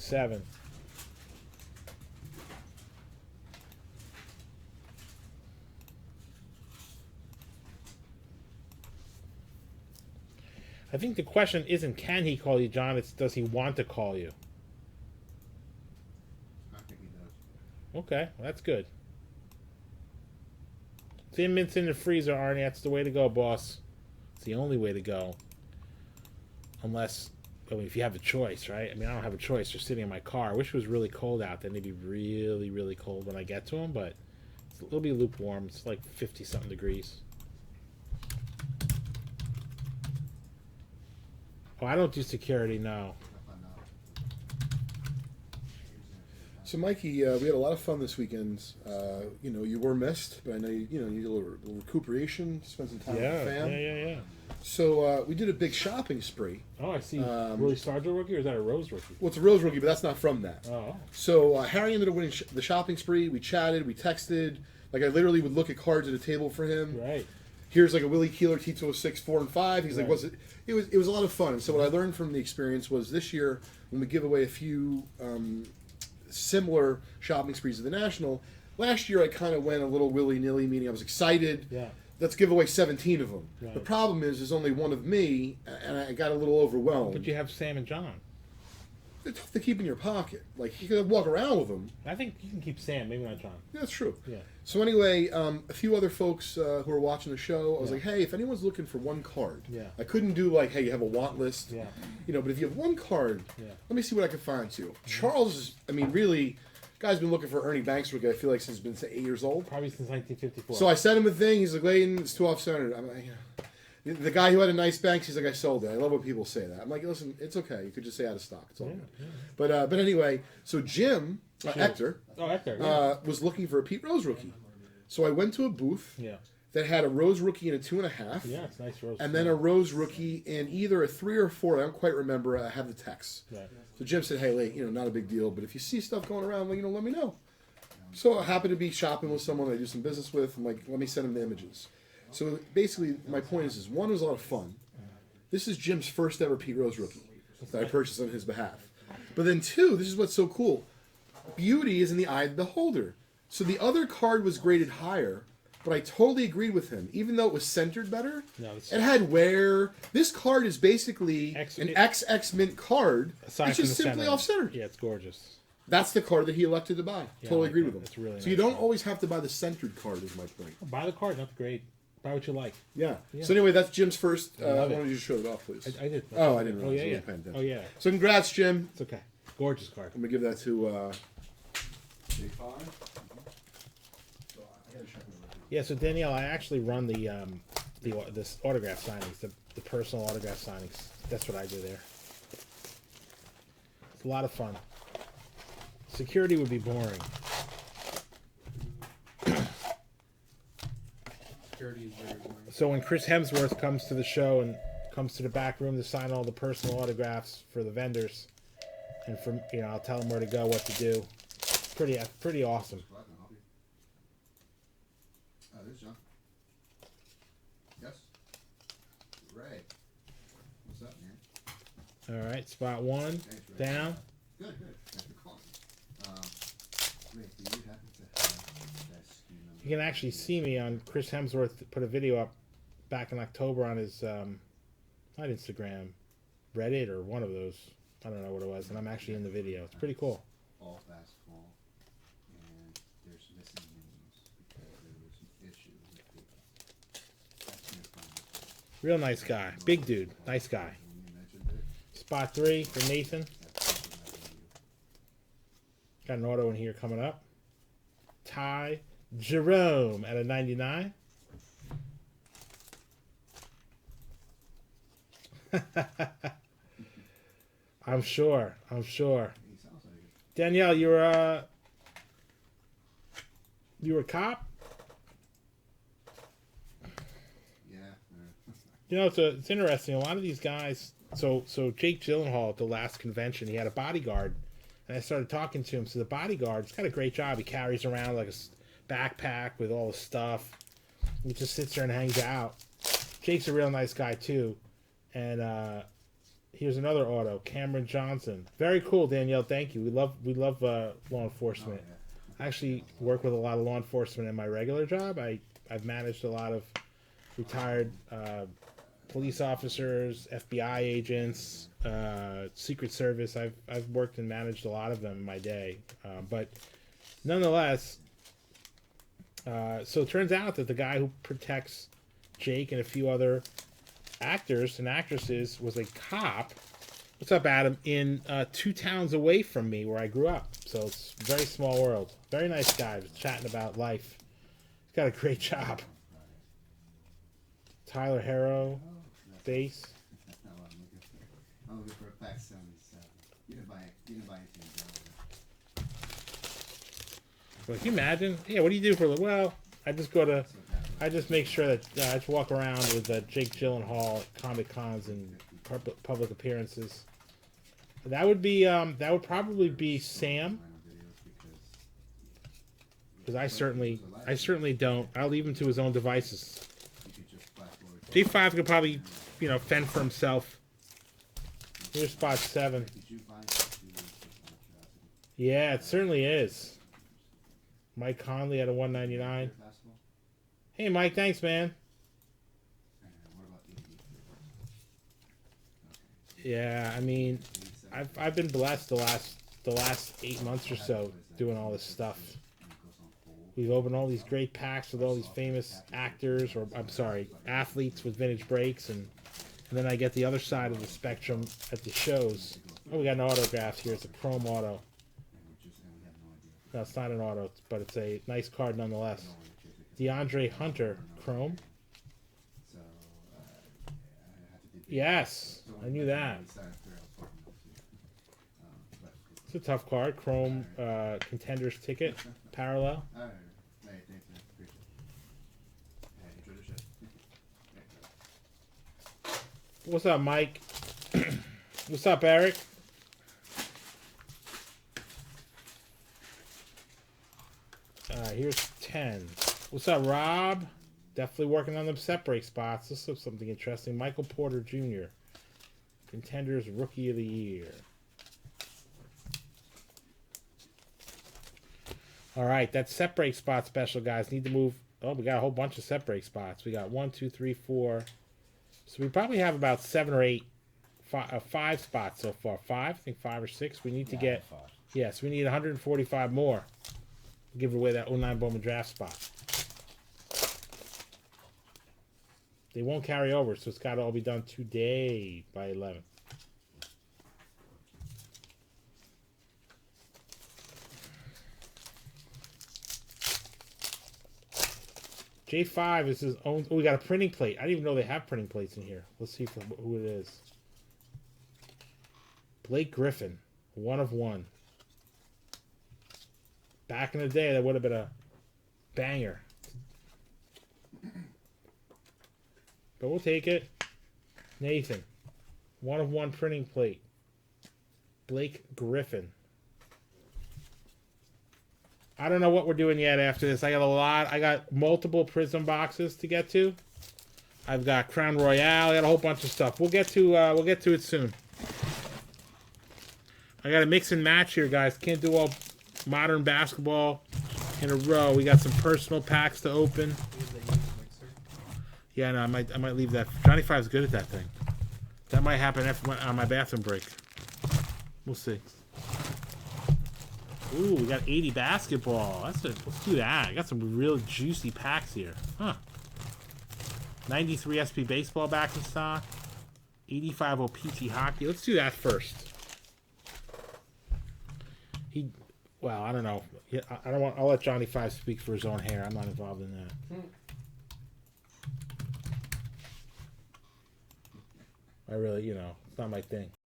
7. I think the question isn't can he call you, John, it's does he want to call you? I think he does. Okay, well, that's good. Thin mints in the freezer, Arnie. That's the way to go, boss. It's the only way to go. Unless, I mean, if you have a choice, right? I mean, I don't have a choice. They're sitting in my car. I wish it was really cold out. Then they'd be really, really cold when I get to them. But it'll be lukewarm. It's like 50-something degrees. Oh, I don't do security, no. So, Mikey, we had a lot of fun this weekend. You were missed, but I know you need a little recuperation, spend some time with the fam. Yeah. So we did a big shopping spree. Oh, I see. Willie Stargell rookie, or is that a Rose rookie? Well, it's a Rose rookie, but that's not from that. Oh. So Harry ended up winning the shopping spree. We chatted, we texted. Like, I literally would look at cards at a table for him. Right. Here's like a Willie Keeler T206 4 and 5. He's like, Right. was it? It was a lot of fun. And so what I learned from the experience was this year when we give away a few similar shopping sprees to the National. Last year I kind of went a little willy-nilly, meaning I was excited. Yeah. Let's give away 17 of them. Right. The problem is there's only one of me, and I got a little overwhelmed. But you have Sam and John. They're tough to keep in your pocket. Like, you can walk around with them. I think you can keep Sam, maybe not John. Yeah, that's true. Yeah. So anyway, a few other folks who are watching the show, I was Yeah. like, hey, if anyone's looking for one card, Yeah. I couldn't do like, hey, you have a want list. Yeah. But if you have one card, Yeah. let me see what I can find too. Charles is, really, guy's been looking for Ernie Banks rookie, I feel like, since he's been 8 years old. Probably since 1954. So I sent him a thing. He's like, Layden, it's too off-centered. I'm like, the guy who had a nice Banks, he's like, I sold it. I love when people say that. I'm like, listen, it's okay. You could just say out of stock. It's all good. Yeah. But anyway, so Jim, Hector, was looking for a Pete Rose rookie. So I went to a booth that had a Rose rookie and a 2.5. Yeah, it's a nice Rose. And then a Rose rookie in either a 3 or 4. I don't quite remember. I have the text. Right. So Jim said, hey, not a big deal, but if you see stuff going around, let me know. So I happened to be shopping with someone I do some business with. I'm like, let me send him the images. So basically, my point is one was a lot of fun. This is Jim's first ever Pete Rose rookie that I purchased on his behalf. But then 2, this is what's so cool. Beauty is in the eye of the beholder. So the other card was graded higher, but I totally agreed with him. Even though it was centered better, it had wear. This card is basically an XX mint card. It's just simply off-centered. Yeah, it's gorgeous. That's the card that he elected to buy. Yeah, totally agreed with him. It's really so you nice don't card. always have to buy the centered card, is my point. Buy the card, not the grade. Buy what you like. Yeah. So anyway, that's Jim's first. I Why don't you just show it off, please? I did. Oh, I didn't realize. Oh, yeah. I wasn't paying attention. Oh, yeah. So congrats, Jim. It's okay. Gorgeous card. I'm going to give that to... Yeah, so Danielle, I actually run this autograph signings, the personal autograph signings. That's what I do there. It's a lot of fun. Security would be boring. Security is very boring. So when Chris Hemsworth comes to the show and comes to the back room to sign all the personal autographs for the vendors, and from I'll tell him where to go, what to do. Pretty awesome. This is John. Yes. Ray. What's up, man? All right, spot 1 Thanks, Ray. down. Good. Thanks for calling. Ray, do you happen to have that SKU number? You can actually see me on Chris Hemsworth put a video up back in October on his not Instagram, Reddit or one of those. I don't know what it was, and I'm actually in the video. It's pretty cool. All basketball, and there's missing names because there was an issue with the. That's no problem. Real nice guy. Big dude. Nice guy. When you mentioned it, Spot 3 for Nathan. that's something I can do. Got an auto in here coming up. Ty Jerome at a 99. I'm sure. He sounds like it. Danielle, you were a cop? Yeah. It's interesting. A lot of these guys. So Jake Gyllenhaal at the last convention, he had a bodyguard, and I started talking to him. So the bodyguard's got a great job. He carries around like a backpack with all the stuff. He just sits there and hangs out. Jake's a real nice guy too, and Here's another auto, Cameron Johnson. Very cool, Danielle. Thank you. We love law enforcement. Oh, yeah. I actually work with a lot of law enforcement in my regular job. I've managed a lot of retired police officers, FBI agents, Secret Service. I've worked and managed a lot of them in my day. But nonetheless, so it turns out that the guy who protects Jake and a few other actors and actresses was a cop. What's up, Adam? In 2 towns away from me where I grew up. So it's a very small world. Very nice guy. Was chatting about life. He's got a great job. Tyler Harrow, bass. That's not what I'm looking for. I'm looking for a fax 77. You didn't buy anything, Well, can you imagine? Yeah, what do you do for a well? I just make sure that I just walk around with Jake Gyllenhaal at Comic Cons and public appearances. That would probably be Sam, because I certainly don't. I'll leave him to his own devices. J5 could probably, fend for himself. Here's spot 7. Yeah, it certainly is. Mike Conley at a 199. Hey, Mike, thanks, man. Yeah, I mean, I've been blessed the last 8 months or so doing all this stuff. We've opened all these great packs with all these famous actors, or I'm sorry, athletes with vintage breaks, and then I get the other side of the spectrum at the shows. Oh, we got an autograph here. It's a chrome auto. No, it's not an auto, but it's a nice card nonetheless. DeAndre Hunter, chrome. Yes, I knew that. It's a tough card. Chrome Contenders ticket, parallel. What's up, Mike? What's up, Eric? Here's 10. What's up, Rob? Definitely working on them set break spots. This is something interesting. Michael Porter Jr., Contenders Rookie of the Year. All right, that set break spot special, guys. Need to move. Oh, we got a whole bunch of set break spots. We got 1, 2, 3, 4. So we probably have about 7 or 8, 5 spots so far. 5, I think 5 or 6. We need to get. Yes, we need 145 more. Give away that 09 Bowman draft spot. They won't carry over, so it's got to all be done today by 11. J5 is his own. Oh, we got a printing plate. I didn't even know they have printing plates in here. Let's see who it is. Blake Griffin, 1 of 1. Back in the day, that would have been a banger. But we'll take it. Nathan, 1 of 1 printing plate. Blake Griffin. I don't know what we're doing yet after this. I got multiple Prism boxes to get to. I've got Crown Royale. I got a whole bunch of stuff. We'll get to it soon. I got to mix and match here, guys. Can't do all modern basketball in a row. We got some personal packs to open. Yeah, no, I might leave that. Johnny Five's good at that thing. That might happen on my bathroom break. We'll see. Ooh, we got 80 basketball. Let's do that. I got some real juicy packs here. Huh. 93 SP baseball back in stock. 85 OPT hockey. Let's do that first. Well, I don't know. I don't want. I'll let Johnny Five speak for his own hair. I'm not involved in that. I really, it's not my thing.